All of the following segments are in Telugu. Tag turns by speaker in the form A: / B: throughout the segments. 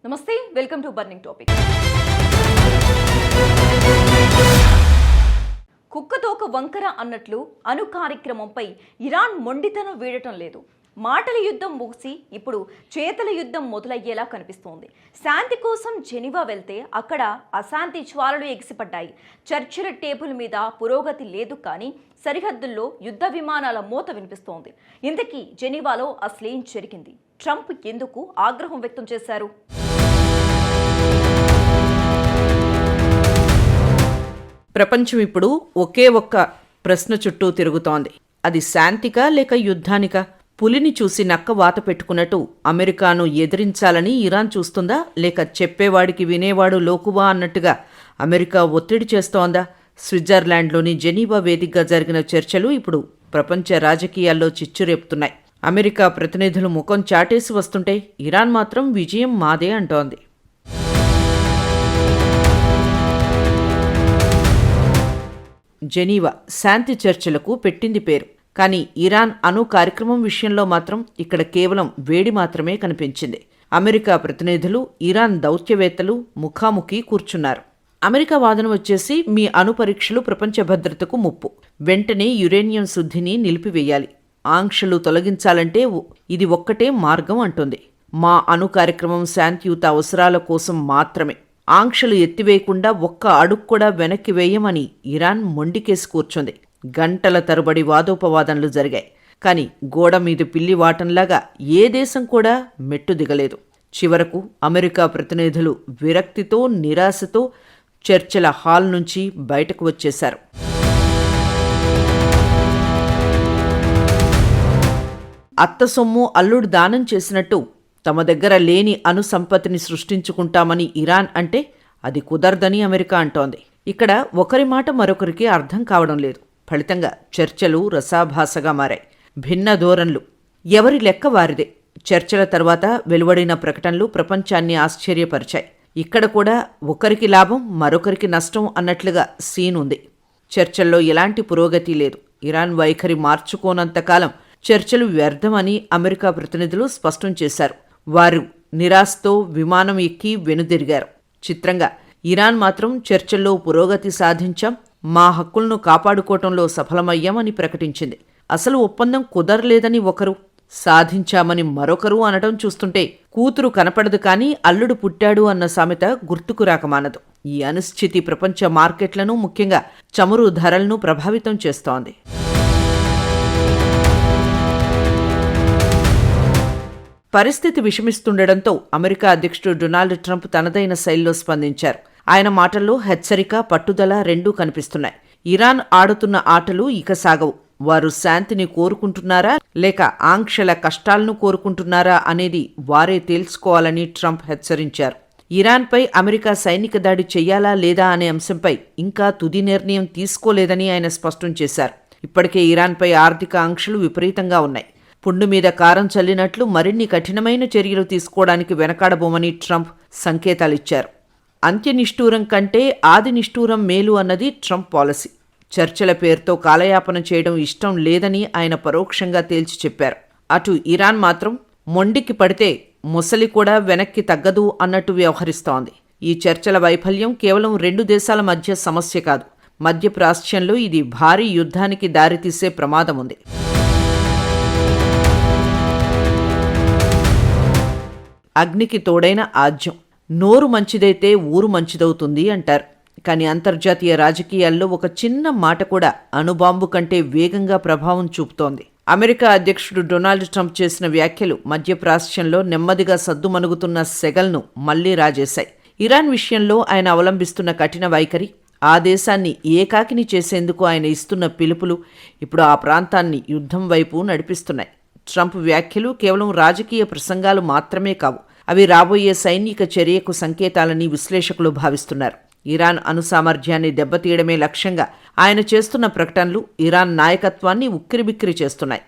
A: నమస్తే, వెల్కమ్ టు బర్నింగ్ టాపిక్. కుక్కతోక వంకర అన్నట్లు అణు కార్యక్రమంపై ఇరాన్ మొండితనం వీడటం లేదు. మాటల యుద్ధం ముగిసి ఇప్పుడు చేతల యుద్ధం మొదలయ్యేలా కనిపిస్తోంది. శాంతి కోసం జెనీవా వెళ్తే అక్కడ అశాంతి జ్వాలలు ఎగిసిపడ్డాయి. చర్చల టేబుల్ మీద పురోగతి లేదు, కానీ సరిహద్దుల్లో యుద్ధ విమానాల మోత వినిపిస్తోంది. ఇంతకీ జెనీవాలో అసలేం జరిగింది? ట్రంప్ ఎందుకు ఆగ్రహం వ్యక్తం చేశారు?
B: ప్రపంచం ఇప్పుడు ఒకే ఒక్క ప్రశ్న చుట్టూ తిరుగుతోంది. అది శాంతికా లేక యుద్ధానికా? పులిని చూసి నక్క వాత పెట్టుకున్నట్టు అమెరికాను ఎదిరించాలని ఇరాన్ చూస్తుందా, లేక చెప్పేవాడికి వినేవాడు లోకువా అన్నట్టుగా అమెరికా ఒత్తిడి చేస్తోందా? స్విట్జర్లాండ్లోని జెనీవా వేదికగా జరిగిన చర్చలు ఇప్పుడు ప్రపంచ రాజకీయాల్లో చిచ్చురేపుతున్నాయి. అమెరికా ప్రతినిధులు ముఖం చాటేసి వస్తుంటే ఇరాన్ మాత్రం విజయం మాదే అంటోంది. జెనీవా శాంతి చర్చలకు పెట్టింది పేరు, కానీ ఇరాన్ అణు కార్యక్రమం విషయంలో మాత్రం ఇక్కడ కేవలం వేడి మాత్రమే కనిపించింది. అమెరికా ప్రతినిధులు, ఇరాన్ దౌత్యవేత్తలు ముఖాముఖి కూర్చున్నారు. అమెరికా వాదన వచ్చేసి, మీ అణు పరీక్షలు ప్రపంచ భద్రతకు ముప్పు, వెంటనే యురేనియం శుద్ధిని నిలిపివేయాలి, ఆంక్షలు తొలగించాలంటే ఇది ఒక్కటే మార్గం అంటుంది. మా అణు కార్యక్రమం శాంతియుత అవసరాల కోసం మాత్రమే, ఆంక్షలు ఎత్తివేయకుండా ఒక్క అడుగు కూడా వెనక్కి వేయమని ఇరాన్ మొండికేసి కూర్చుంది. గంటల తరబడి వాదోపవాదనలు జరిగాయి, కానీ గోడ మీద పిల్లి వాటంలాగా ఏ దేశం కూడా మెట్టు దిగలేదు. చివరకు అమెరికా ప్రతినిధులు విరక్తితో, నిరాశతో చర్చల హాల్ నుంచి బయటకు వచ్చేశారు. అత్త సొమ్ము అల్లుడు దానం చేసినట్టు తమ దగ్గర లేని అణు సంపత్తిని సృష్టించుకుంటామని ఇరాన్ అంటే అది కుదరదని అమెరికా అంటోంది. ఇక్కడ ఒకరి మాట మరొకరికి అర్థం కావడం లేదు. ఫలితంగా చర్చలు రసాభాసగా మారాయి. భిన్న ధోరణులు, ఎవరి లెక్క వారిదే. చర్చల తర్వాత వెలువడిన ప్రకటనలు ప్రపంచాన్ని ఆశ్చర్యపరిచాయి. ఇక్కడ కూడా ఒకరికి లాభం మరొకరికి నష్టం అన్నట్లుగా సీన్ ఉంది. చర్చల్లో ఎలాంటి పురోగతి లేదు. ఇరాన్ వైఖరి మార్చుకోనంతకాలం చర్చలు వ్యర్థమని అమెరికా ప్రతినిధులు స్పష్టం చేశారు. వారు నిరాశతో విమానం ఎక్కి వెనుదిరిగారు. చిత్రంగా ఇరాన్ మాత్రం చర్చల్లో పురోగతి సాధించాం, మా హక్కులను కాపాడుకోవటంలో సఫలమయ్యామని ప్రకటించింది. అసలు ఒప్పందం కుదరలేదని ఒకరు, సాధించామని మరొకరు అనడం చూస్తుంటే కూతురు కనపడదు కానీ అల్లుడు పుట్టాడు అన్న సామెత గుర్తుకు రాకమానదు. ఈ అనిశ్చితి ప్రపంచ మార్కెట్లను, ముఖ్యంగా చమురు ధరలను ప్రభావితం చేస్తోంది. పరిస్థితి విషమిస్తుండటంతో అమెరికా అధ్యక్షుడు డొనాల్డ్ ట్రంప్ తనదైన శైలిలో స్పందించారు. ఆయన మాటల్లో హెచ్చరిక, పట్టుదల రెండూ కనిపిస్తున్నాయి. ఇరాన్ ఆడుతున్న ఆటలు ఇక సాగవు. వారు శాంతిని కోరుకుంటున్నారా లేక ఆంక్షల కష్టాలను కోరుకుంటున్నారా అనేది వారే తేల్చుకోవాలని ట్రంప్ హెచ్చరించారు. ఇరాన్పై అమెరికా సైనిక దాడి చెయ్యాలా లేదా అనే అంశంపై ఇంకా తుది నిర్ణయం తీసుకోలేదని ఆయన స్పష్టం చేశారు. ఇప్పటికే ఇరాన్పై ఆర్థిక ఆంక్షలు విపరీతంగా ఉన్నాయి. పుండు మీద కారం చల్లినట్లు మరిన్ని కఠినమైన చర్యలు తీసుకోవడానికి వెనకాడబోమని ట్రంప్ సంకేతాలిచ్చారు. అంత్యనిష్ఠూరం కంటే ఆది నిష్ఠూరం మేలు అన్నది ట్రంప్ పాలసీ. చర్చల పేరుతో కాలయాపన చేయడం ఇష్టం లేదని ఆయన పరోక్షంగా తేల్చి చెప్పారు. అటు ఇరాన్ మాత్రం మొండికి పడితే ముసలి కూడా వెనక్కి తగ్గదు అన్నట్టు వ్యవహరిస్తోంది. ఈ చర్చల వైఫల్యం కేవలం రెండు దేశాల మధ్య సమస్య కాదు, మధ్యప్రాచ్యంలో ఇది భారీ యుద్ధానికి దారితీసే ప్రమాదం ఉంది. అగ్నికి తోడైన ఆజ్యం, నోరు మంచిదైతే ఊరు మంచిదవుతుంది అంటారు. కానీ అంతర్జాతీయ రాజకీయాల్లో ఒక చిన్న మాట కూడా అణుబాంబు కంటే వేగంగా ప్రభావం చూపుతోంది. అమెరికా అధ్యక్షుడు డొనాల్డ్ ట్రంప్ చేసిన వ్యాఖ్యలు మధ్యప్రాచ్యంలో నెమ్మదిగా సద్దుమణుగుతున్న సెగల్ను మళ్లీ రాజేశాయి. ఇరాన్ విషయంలో ఆయన అవలంబిస్తున్న కఠిన వైఖరి, ఆ దేశాన్ని ఏకాకిని చేసేందుకు ఆయన ఇస్తున్న పిలుపులు ఇప్పుడు ఆ ప్రాంతాన్ని యుద్ధం వైపు నడిపిస్తున్నాయి. ట్రంప్ వ్యాఖ్యలు కేవలం రాజకీయ ప్రసంగాలు మాత్రమే కావు, అవి రాబోయే సైనిక చర్యకు సంకేతాలని విశ్లేషకులు భావిస్తున్నారు. ఇరాన్ అణు సామర్థ్యాన్ని దెబ్బతీయడమే లక్ష్యంగా ఆయన చేస్తున్న ప్రకటనలు ఇరాన్ నాయకత్వాన్ని ఉక్కిరిబిక్కిరి చేస్తున్నాయి.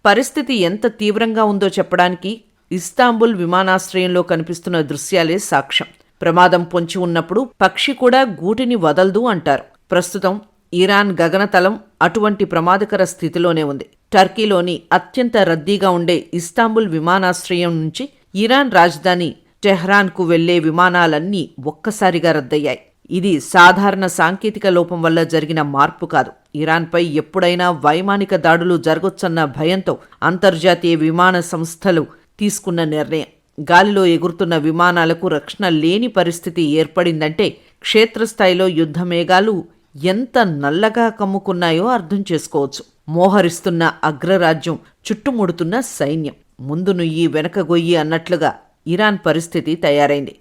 B: పరిస్థితి ఎంత తీవ్రంగా ఉందో చెప్పడానికి ఇస్తాంబుల్ విమానాశ్రయంలో కనిపిస్తున్న దృశ్యాలే సాక్ష్యం. ప్రమాదం పొంచి ఉన్నప్పుడు పక్షి కూడా గూటిని వదలదు అంటారు. ప్రస్తుతం ఇరాన్ గగనతలం అటువంటి ప్రమాదకర స్థితిలోనే ఉంది. టర్కీలోని అత్యంత రద్దీగా ఉండే ఇస్తాంబుల్ విమానాశ్రయం నుంచి ఇరాన్ రాజధాని టెహ్రాన్కు వెళ్లే విమానాలన్నీ ఒక్కసారిగా రద్దయ్యాయి. ఇది సాధారణ సాంకేతిక లోపం వల్ల జరిగిన మార్పు కాదు. ఇరాన్పై ఎప్పుడైనా వైమానిక దాడులు జరగొచ్చన్న భయంతో అంతర్జాతీయ విమాన సంస్థలు తీసుకున్న నిర్ణయం. గాలిలో ఎగురుతున్న విమానాలకు రక్షణ లేని పరిస్థితి ఏర్పడిందంటే క్షేత్రస్థాయిలో యుద్ధ మేఘాలు ఎంత నల్లగా కమ్ముకున్నాయో అర్థం చేసుకోవచ్చు. మోహరిస్తున్న అగ్రరాజ్యం, చుట్టుముడుతున్న సైన్యం, ముందు నుయ్యి వెనక గొయ్యి అన్నట్లుగా ఇరాన్ పరిస్థితి తయారైంది.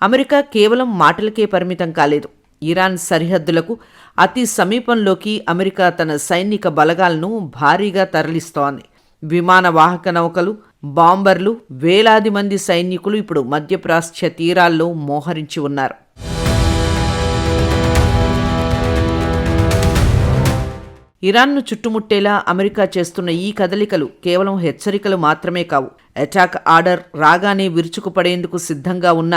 B: అమెరికా కేవలం మాటలకే పరిమితం కాలేదు. ఇరాన్ సరిహద్దులకు అతి సమీపంలోకి అమెరికా తన సైనిక బలగాలను భారీగా తరలిస్తోంది. విమాన వాహక నౌకలు, బాంబర్లు, వేలాది మంది సైనికులు ఇప్పుడు మధ్యప్రాచ్య తీరాల్లో మోహరించి ఉన్నారు. ఇరాన్ను చుట్టుముట్టేలా అమెరికా చేస్తున్న ఈ కదలికలు కేవలం హెచ్చరికలు మాత్రమే కావు. అటాక్ ఆర్డర్ రాగానే విరుచుకుపడేందుకు సిద్ధంగా ఉన్న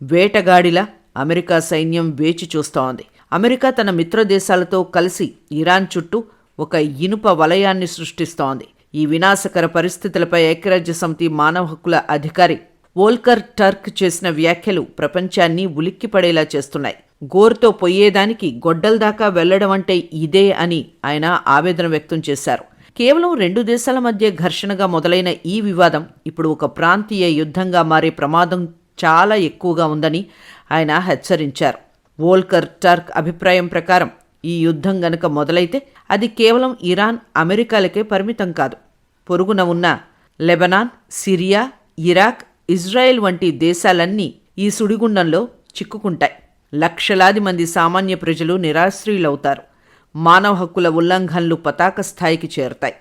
B: వేటగాడిలా అమెరికా సైన్యం వేచి చూస్తోంది. అమెరికా తన మిత్ర దేశాలతో కలిసి ఇరాన్ చుట్టూ ఒక ఇనుప వలయాన్ని సృష్టిస్తోంది. ఈ వినాశకర పరిస్థితులపై ఐక్యరాజ్యసమితి మానవ హక్కుల అధికారి వోల్కర్ టర్క్ చేసిన వ్యాఖ్యలు ప్రపంచాన్ని ఉలిక్కిపడేలా చేస్తున్నాయి. గోరుతో పొయ్యేదానికి గొడ్డల్దాకా వెళ్లడం అంటే ఇదే అని ఆయన ఆవేదన వ్యక్తం చేశారు. కేవలం రెండు దేశాల మధ్య ఘర్షణగా మొదలైన ఈ వివాదం ఇప్పుడు ఒక ప్రాంతీయ యుద్ధంగా మారే ప్రమాదం చాలా ఎక్కువగా ఉందని ఆయన హెచ్చరించారు. వోల్కర్ టర్క్ అభిప్రాయం ప్రకారం ఈ యుద్ధం గనక మొదలైతే అది కేవలం ఇరాన్, అమెరికాలకే పరిమితం కాదు. పొరుగున ఉన్న లెబనాన్, సిరియా, ఇరాక్, ఇజ్రాయెల్ వంటి దేశాలన్నీ ఈ సుడిగుండంలో చిక్కుకుంటాయి. లక్షలాది మంది సామాన్య ప్రజలు నిరాశ్రయులవుతారు. మానవ హక్కుల ఉల్లంఘనలు పతాక స్థాయికి చేరుతాయి.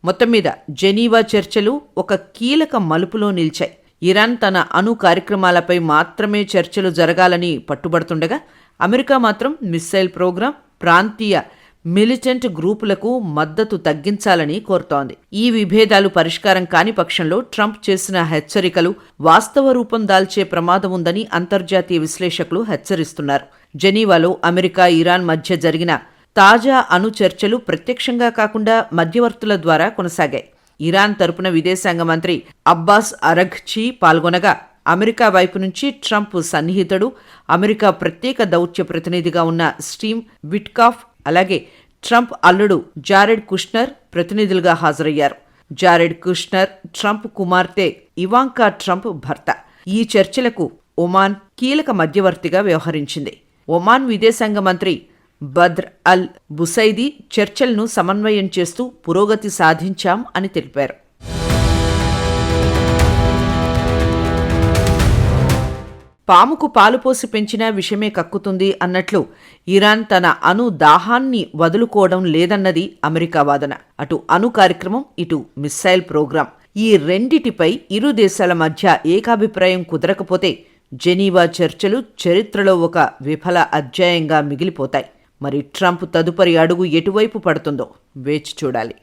B: మొత్తం మీద జెనీవా చర్చలు ఒక కీలక మలుపులో నిలిచాయి. ఇరాన్ తన అణు కార్యక్రమాలపై మాత్రమే చర్చలు జరగాలని పట్టుబడుతుండగా అమెరికా మాత్రం మిస్సైల్ ప్రోగ్రాం, ప్రాంతీయ మిలిటెంట్ గ్రూపులకు మద్దతు తగ్గించాలని కోరుతోంది. ఈ విభేదాలు పరిష్కారం కాని పక్షంలో ట్రంప్ చేసిన హెచ్చరికలు వాస్తవ రూపం దాల్చే ప్రమాదం ఉందని అంతర్జాతీయ విశ్లేషకులు హెచ్చరిస్తున్నారు. జెనీవాలో అమెరికా, ఇరాన్ మధ్య జరిగిన తాజా అణు చర్చలు ప్రత్యక్షంగా కాకుండా మధ్యవర్తుల ద్వారా కొనసాగాయి. ఇరాన్ తరపున విదేశాంగ మంత్రి అబ్బాస్ అరఘ్చీ పాల్గొనగా, అమెరికా వైపు నుంచి ట్రంప్ సన్నిహితుడు, అమెరికా ప్రత్యేక దౌత్య ప్రతినిధిగా ఉన్న స్టీవ్ విట్కాఫ్, అలాగే ట్రంప్ అల్లుడు జారెడ్ కుష్నర్ ప్రతినిధులుగా హాజరయ్యారు. జారెడ్ కుష్నర్ ట్రంప్ కుమార్తె ఇవాంకా ట్రంప్ భర్త. ఈ చర్చలకు ఒమాన్ కీలక మధ్యవర్తిగా వ్యవహరించింది. ఒమాన్ విదేశాంగ మంత్రి బద్ర్ అల్ బుసైదీ చర్చలను సమన్వయం చేస్తూ పురోగతి సాధించాం అని తెలిపారు. పాముకు పాలు పోసి పెంచినా విషమే కక్కుతుంది అన్నట్లు ఇరాన్ తన అణు దాహాన్ని వదులుకోవడం లేదన్నది అమెరికా వాదన. అటు అణు కార్యక్రమం, ఇటు మిస్సైల్ ప్రోగ్రాం, ఈ రెండిటిపై ఇరు దేశాల మధ్య ఏకాభిప్రాయం కుదరకపోతే జెనీవా చర్చలు చరిత్రలో ఒక విఫల అధ్యాయంగా మిగిలిపోతాయి. మరి ట్రంప్ తదుపరి అడుగు ఎటువైపు పడుతుందో వేచి చూడాలి.